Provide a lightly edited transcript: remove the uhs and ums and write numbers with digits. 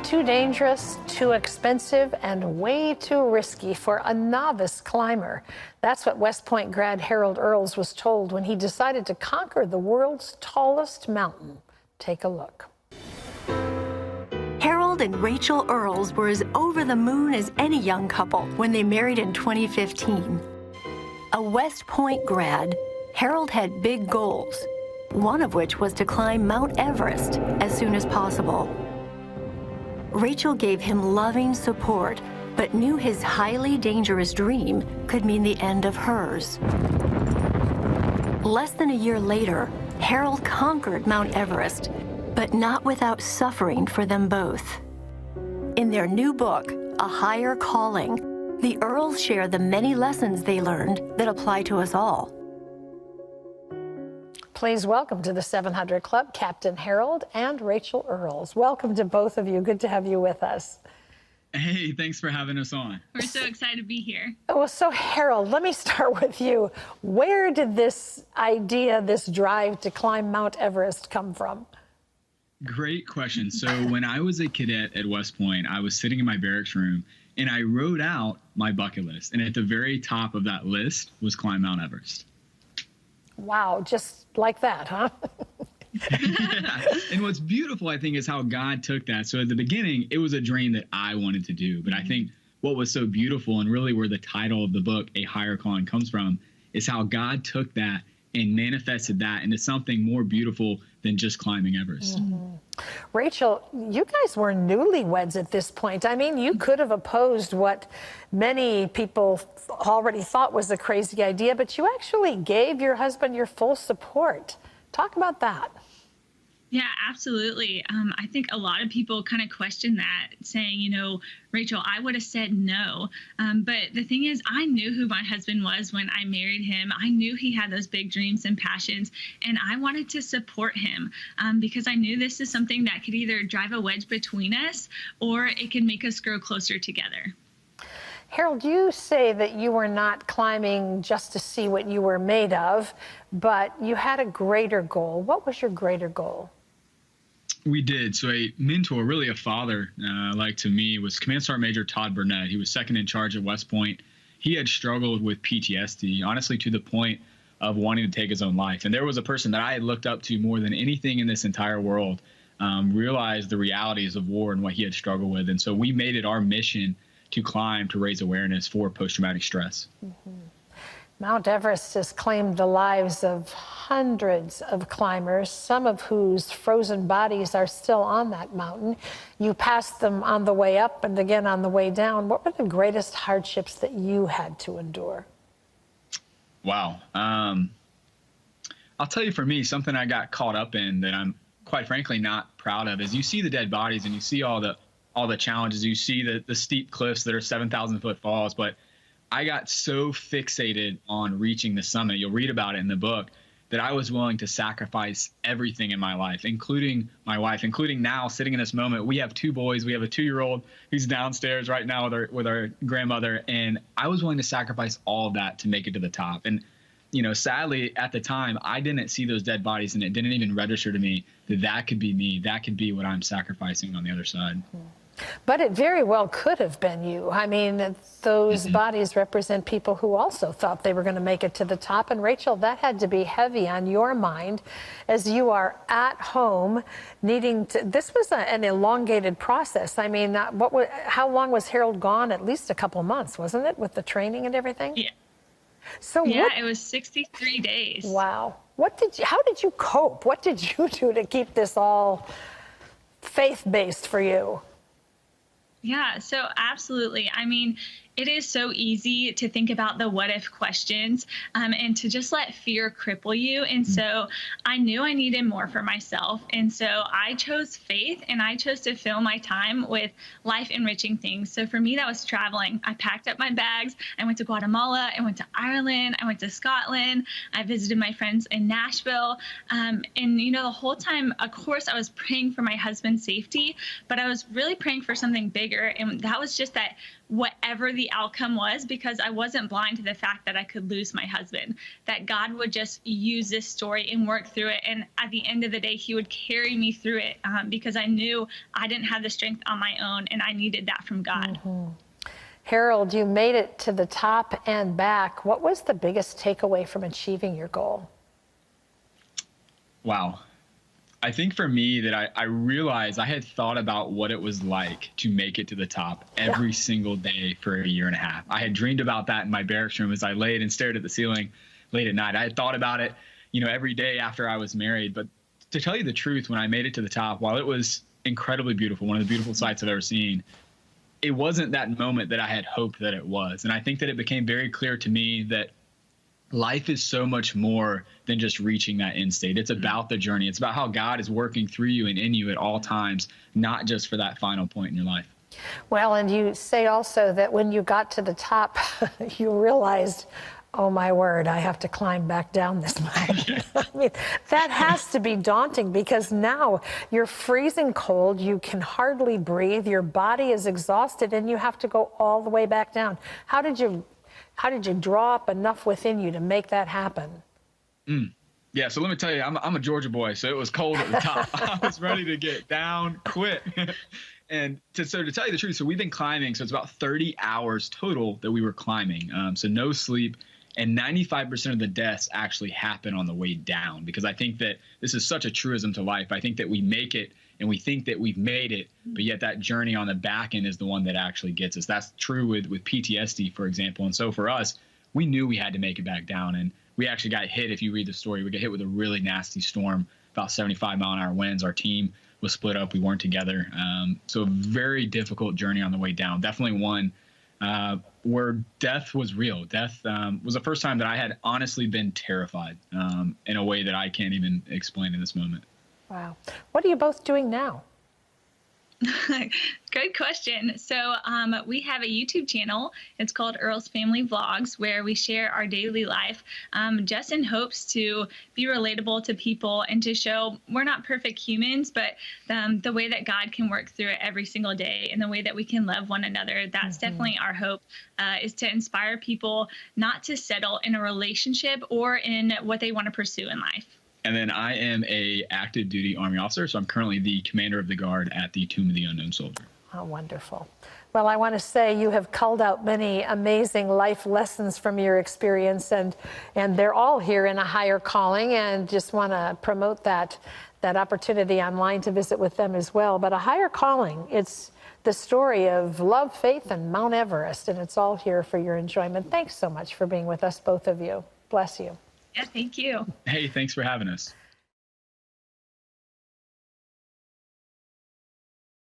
Too dangerous, too expensive, and way too risky for a novice climber. That's what West Point grad Harold Earls was told when he decided to conquer the world's tallest mountain. Take a look. Harold and Rachel Earls were as over the moon as any young couple when they married in 2015. A West Point grad, Harold had big goals, one of which was to climb Mount Everest as soon as possible. Rachel gave him loving support, but knew his highly dangerous dream could mean the end of hers. Less than a year later, Harold conquered Mount Everest, but not without suffering for them both. In their new book, A Higher Calling, the Earls share the many lessons they learned that apply to us all. Please welcome to the 700 Club, Captain Harold and Rachel Earls. Welcome to both of you. Good to have you with us. Hey, thanks for having us on. We're so excited to be here. Well, so Harold, let me start with you. Where did this idea, this drive to climb Mount Everest come from? Great question. So when I was a cadet at West Point, I was sitting in my barracks room and I wrote out my bucket list. And at the very top of that list was climb Mount Everest. Wow, just like that, huh? Yeah. And what's beautiful, I think, is how God took that. So at the beginning, it was a dream that I wanted to do. But I think what was so beautiful, and really where the title of the book, A Higher Calling, comes from, is how God took that and manifested that into something more beautiful than just climbing Everest. Rachel, you guys were newlyweds at this point. I mean, you could have opposed what many people already thought was a crazy idea, but you actually gave your husband your full support. Talk about that. Yeah, absolutely. I think a lot of people kind of question that, saying, you know, Rachel, I would have said no. But the thing is, I knew who my husband was when I married him. I knew he had those big dreams and passions, and I wanted to support him because I knew this is something that could either drive a wedge between us or it could make us grow closer together. Harold, you say that you were not climbing just to see what you were made of, but you had a greater goal. What was your greater goal? We did. So a mentor, really a father, like to me, was Command Sergeant Major Todd Burnett. He was second in charge at West Point. He had struggled with PTSD, honestly, to the point of wanting to take his own life. And there was a person that I had looked up to more than anything in this entire world, realized the realities of war and what he had struggled with. And so we made it our mission to climb, to raise awareness for post-traumatic stress. Mount Everest has claimed the lives of hundreds of climbers, some of whose frozen bodies are still on that mountain. You passed them on the way up and again on the way down. What were the greatest hardships that you had to endure? Wow. I'll tell you, for me, something I got caught up in that I'm quite frankly not proud of is you see the dead bodies and you see all the challenges. You see the steep cliffs that are 7,000-foot falls, but I got so fixated on reaching the summit, you'll read about it in the book, that I was willing to sacrifice everything in my life, including my wife, including now sitting in this moment. We have two boys. We have a 2-year-old who's downstairs right now with our grandmother. And I was willing to sacrifice all of that to make it to the top. And, you know, sadly, at the time, I didn't see those dead bodies, and it didn't even register to me that that could be me. That could be what I'm sacrificing on the other side. But it very well could have been you. I mean, those bodies represent people who also thought they were going to make it to the top. And Rachel, that had to be heavy on your mind as you are at home needing to. This was an elongated process. I mean, how long was Harold gone? At least a couple months, wasn't it, with the training and everything? Yeah. So yeah, it was 63 days. Wow. How did you cope? What did you do to keep this all faith-based for you? Yeah, so absolutely. I mean, it is so easy to think about the what if questions and to just let fear cripple you. And so I knew I needed more for myself. And so I chose faith, and I chose to fill my time with life enriching things. So for me, that was traveling. I packed up my bags. I went to Guatemala. I went to Ireland. I went to Scotland. I visited my friends in Nashville. And, you know, the whole time, of course, I was praying for my husband's safety, but I was really praying for something bigger. And that was just that whatever the outcome was, because I wasn't blind to the fact that I could lose my husband, that God would just use this story and work through it. And at the end of the day, he would carry me through it because I knew I didn't have the strength on my own and I needed that from God. Harold, you made it to the top and back. What was the biggest takeaway from achieving your goal? Wow. I think for me that I realized I had thought about what it was like to make it to the top every single day for a year and a half. I had dreamed about that in my barracks room as I laid and stared at the ceiling late at night. I had thought about it, every day after I was married. But to tell you the truth, when I made it to the top, while it was incredibly beautiful, one of the beautiful sights I've ever seen, it wasn't that moment that I had hoped that it was. And I think that it became very clear to me that life is so much more than just reaching that end state. It's about the journey. It's about how God is working through you and in you at all times, not just for that final point in your life. Well, and you say also that when you got to the top, you realized, oh my word, I have to climb back down this mountain. I mean, that has to be daunting because now you're freezing cold, you can hardly breathe, your body is exhausted, and you have to go all the way back down. How did you draw up enough within you to make that happen? Yeah, so let me tell you, I'm a Georgia boy, so it was cold at the top. I was ready to get down, quit. And to tell you the truth, so we've been climbing, so it's about 30 hours total that we were climbing. So no sleep, and 95% of the deaths actually happen on the way down, because I think that this is such a truism to life. I think that we make it and we think that we've made it, but yet that journey on the back end is the one that actually gets us. That's true with PTSD, for example. And so for us, we knew we had to make it back down. And we actually got hit. If you read the story, we got hit with a really nasty storm, about 75-mile-an-hour winds. Our team was split up. We weren't together. So a very difficult journey on the way down. Definitely one where death was real. Death was the first time that I had honestly been terrified in a way that I can't even explain in this moment. Wow. What are you both doing now? Good question. So we have a YouTube channel. It's called Earls Family Vlogs, where we share our daily life just in hopes to be relatable to people and to show we're not perfect humans, but the way that God can work through it every single day and the way that we can love one another. That's definitely our hope, is to inspire people not to settle in a relationship or in what they want to pursue in life. And then I am a active duty Army officer, so I'm currently the commander of the guard at the Tomb of the Unknown Soldier. Oh, wonderful. Well, I want to say you have culled out many amazing life lessons from your experience, and they're all here in a higher calling, and just want to promote that opportunity online to visit with them as well. But a higher calling, it's the story of love, faith, and Mount Everest, and it's all here for your enjoyment. Thanks so much for being with us, both of you. Bless you. Yeah, thank you. Hey, thanks for having us.